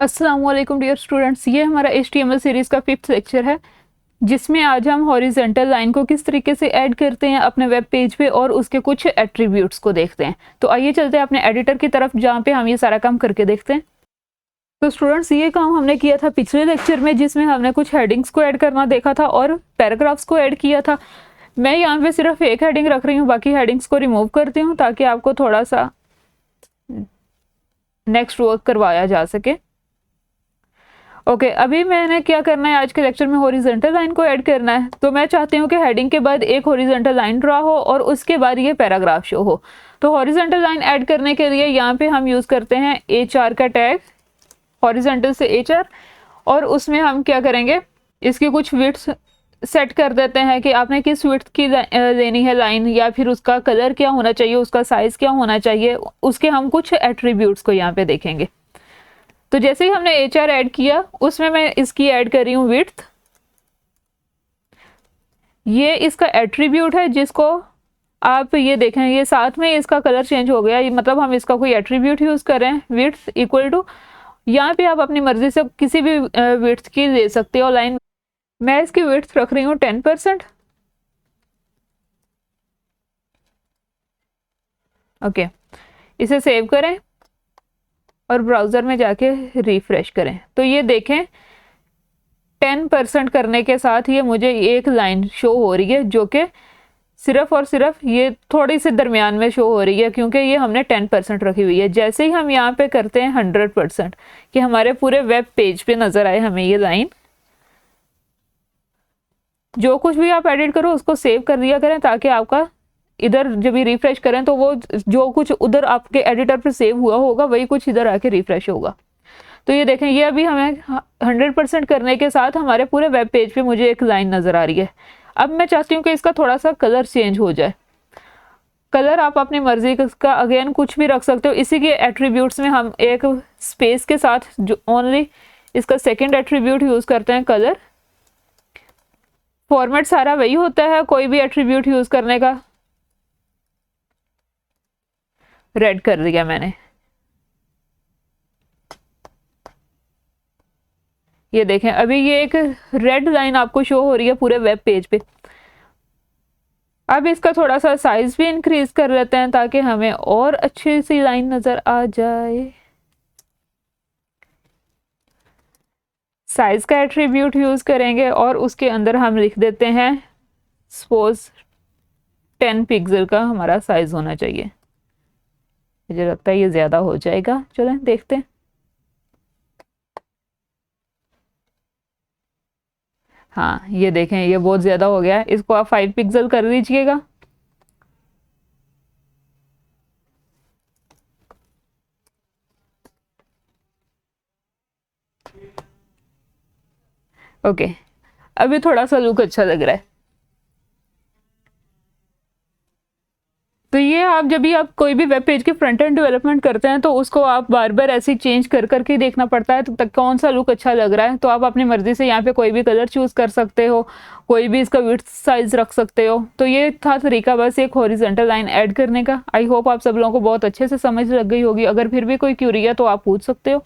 अस्सलाम वालेकुम dear students, ये हमारा HTML सीरीज़ का 5th लेक्चर है जिसमें आज हम हॉरिजेंटल लाइन को किस तरीके से ऐड करते हैं अपने वेब पेज पे और उसके कुछ एट्रीब्यूट्स को देखते हैं। तो आइए चलते हैं अपने एडिटर की तरफ जहाँ पे हम ये सारा काम करके देखते हैं। तो स्टूडेंट्स, ये काम हमने किया था पिछले लेक्चर में जिसमें हमने कुछ हेडिंग्स को ऐड करना देखा था और पैराग्राफ्स को ऐड किया था। मैं यहाँ पे सिर्फ एक हेडिंग रख रही हूँ, बाकी हेडिंग्स को रिमूव करती हूँ ताकि आपको थोड़ा सा नेक्स्ट वर्क करवाया जा सके। ओके, अभी मैंने क्या करना है, आज के लेक्चर में हॉरिजॉन्टल लाइन को ऐड करना है। तो मैं चाहती हूँ कि हेडिंग के बाद एक हॉरिजॉन्टल लाइन ड्रा हो और उसके बाद ये पैराग्राफ शो हो। तो हॉरिजॉन्टल लाइन ऐड करने के लिए यहाँ पे हम यूज़ करते हैं HR का टैग, हॉरिजॉन्टल से HR, और उसमें हम क्या करेंगे, इसकी कुछ विड्थ सेट कर देते हैं कि आपने किस विड्थ की लेनी है लाइन, या फिर उसका कलर क्या होना चाहिए, उसका साइज़ क्या होना चाहिए, उसके हम कुछ एट्रीब्यूट्स को यहाँ पे देखेंगे। तो जैसे ही हमने HR ऐड किया उसमें मैं इसकी ऐड कर रही हूँ विड्थ। ये इसका एट्रीब्यूट है जिसको आप ये देखें, ये साथ में इसका कलर चेंज हो गया, ये मतलब हम इसका कोई एट्रीब्यूट यूज़ करें, विड्थ इक्वल टू, यहाँ पे आप अपनी मर्जी से किसी भी विड्थ की ले सकते हो लाइन। मैं इसकी विड्थ रख रही हूँ 10%। ओके, इसे सेव करें और ब्राउज़र में जाके रिफ़्रेश करें। तो ये देखें 10% करने के साथ ये मुझे एक लाइन शो हो रही है जो कि सिर्फ और सिर्फ ये थोड़ी सी दरमियान में शो हो रही है क्योंकि ये हमने 10% रखी हुई है। जैसे ही हम यहाँ पे करते हैं 100% कि हमारे पूरे वेब पेज पे नज़र आए हमें ये लाइन, जो कुछ भी आप एडिट करो उसको सेव कर दिया करें ताकि आपका इधर जब भी रिफ्रेश करें तो वो जो कुछ उधर आपके एडिटर पे सेव हुआ होगा वही कुछ इधर आके रिफ्रेश होगा। तो ये देखें, ये अभी हमें 100% करने के साथ हमारे पूरे वेब पेज पे मुझे एक लाइन नज़र आ रही है। अब मैं चाहती हूँ कि इसका थोड़ा सा कलर चेंज हो जाए। कलर आप अपनी मर्जी का अगेन कुछ भी रख सकते हो। इसी के एट्रीब्यूट्स में हम एक स्पेस के साथ जो ओनली इसका सेकेंड एट्रीब्यूट यूज़ करते हैं, कलर। फॉर्मेट सारा वही होता है कोई भी एट्रीब्यूट यूज़ करने का। रेड कर दिया मैंने। ये देखें, अभी ये एक रेड लाइन आपको शो हो रही है पूरे वेब पेज पे। अब इसका थोड़ा सा साइज भी इंक्रीज कर लेते हैं ताकि हमें और अच्छी सी लाइन नज़र आ जाए। साइज का एट्रीब्यूट यूज़ करेंगे और उसके अंदर हम लिख देते हैं सपोज 10 पिक्सल का हमारा साइज होना चाहिए। मुझे लगता है ये ज़्यादा हो जाएगा, चलें देखते हैं। हाँ, ये देखें ये बहुत ज़्यादा हो गया है, इसको आप 5 पिक्सल कर दीजिएगा। ओके, अभी थोड़ा सा लुक अच्छा लग रहा है। तो ये आप जब भी आप कोई भी वेब पेज की फ्रंट एंड डेवलपमेंट करते हैं तो उसको आप बार बार ऐसे चेंज कर करके देखना पड़ता है तो तक कौन सा लुक अच्छा लग रहा है। तो आप अपनी मर्जी से यहाँ पे कोई भी कलर चूज़ कर सकते हो, कोई भी इसका विड्थ साइज रख सकते हो। तो ये था तरीका बस एक हॉरिजॉन्टल लाइन ऐड करने का। आई होप आप सब लोगों को बहुत अच्छे से समझ लग गई होगी। अगर फिर भी कोई क्यूरी है तो आप पूछ सकते हो।